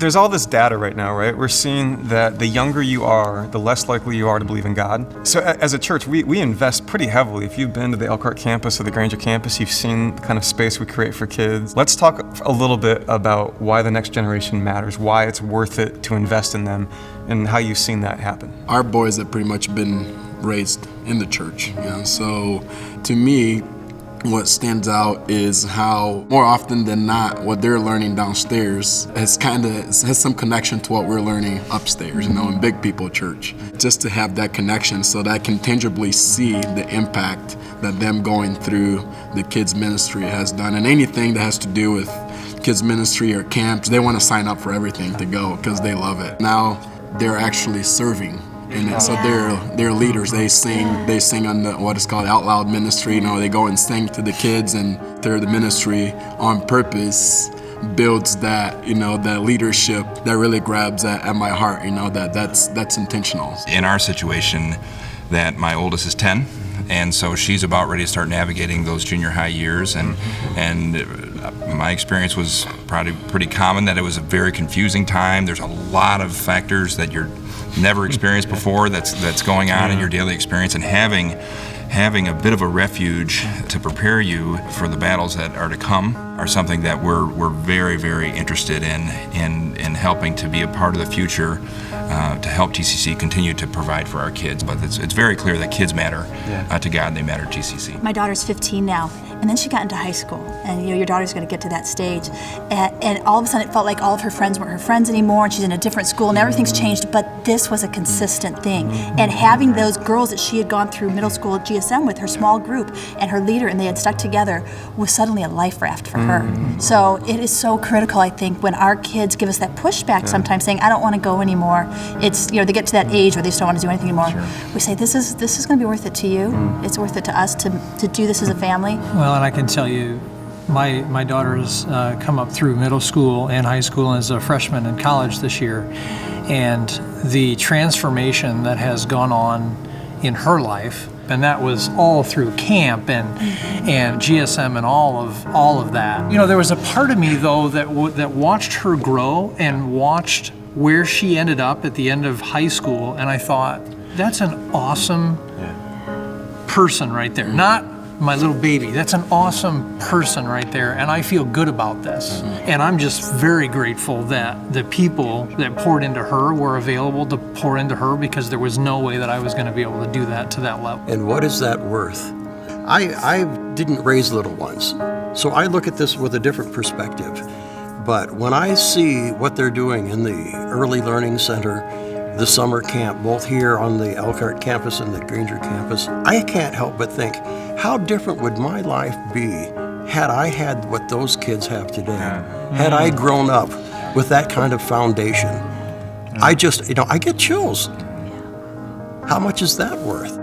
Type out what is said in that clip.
There's all this data right now, right? We're seeing that the younger you are, the less likely you are to believe in God. So as a church, we invest pretty heavily. If you've been to the Elkhart campus or the Granger campus, you've seen the kind of space we create for kids. Let's talk a little bit about why the next generation matters, why it's worth it to invest in them, and how you've seen that happen. Our boys have pretty much been raised in the church, so to me, what stands out is how more often than not, what they're learning downstairs has some connection to what we're learning upstairs, in big people church. Just to have that connection so that I can tangibly see the impact that them going through the kids ministry has done. And anything that has to do with kids ministry or camps, they want to sign up for everything to go because they love it. Now they're actually serving. And so they're leaders. They sing on what is called out loud ministry. They go and sing to the kids, and they're the ministry on purpose builds that that leadership that really grabs at my heart. That's intentional. In our situation, that my oldest is 10, and so she's about ready to start navigating those junior high years, and my experience was probably pretty common that it was a very confusing time. There's a lot of factors that you're never experienced before that's going on in your daily experience, and having a bit of a refuge to prepare you for the battles that are to come are something that we're very, very interested in helping to be a part of the future to help TCC continue to provide for our kids. But it's very clear that kids matter to God, they matter to TCC. My daughter's 15 now, and then she got into high school, and your daughter's going to get to that stage, and all of a sudden it felt like all of her friends weren't her friends anymore, and she's in a different school, and everything's changed, but this was a consistent thing. And having those girls that she had gone through middle school at GSM with, her small group, and her leader, and they had stuck together, was suddenly a life raft for her. So it is so critical, I think, when our kids give us that pushback sometimes saying, I don't want to go anymore. It's, they get to that age where they just don't want to do anything anymore. We say, this is going to be worth it to you. It's worth it to us to do this as a family. Well, and I can tell you, my daughter has come up through middle school and high school and is a freshman in college this year. And the transformation that has gone on in her life, and that was all through camp and GSM and all of that. There was a part of me though that watched her grow and watched where she ended up at the end of high school, and I thought, that's an awesome person right there. Not my little baby. That's an awesome person right there, and I feel good about this. And I'm just very grateful that the people that poured into her were available to pour into her, because there was no way that I was going to be able to do that to that level. And what is that worth? I didn't raise little ones, so I look at this with a different perspective. But when I see what they're doing in the Early Learning Center, the summer camp, both here on the Elkhart campus and the Granger campus, I can't help but think, how different would my life be had I had what those kids have today? Had I grown up with that kind of foundation? I just, I get chills. How much is that worth?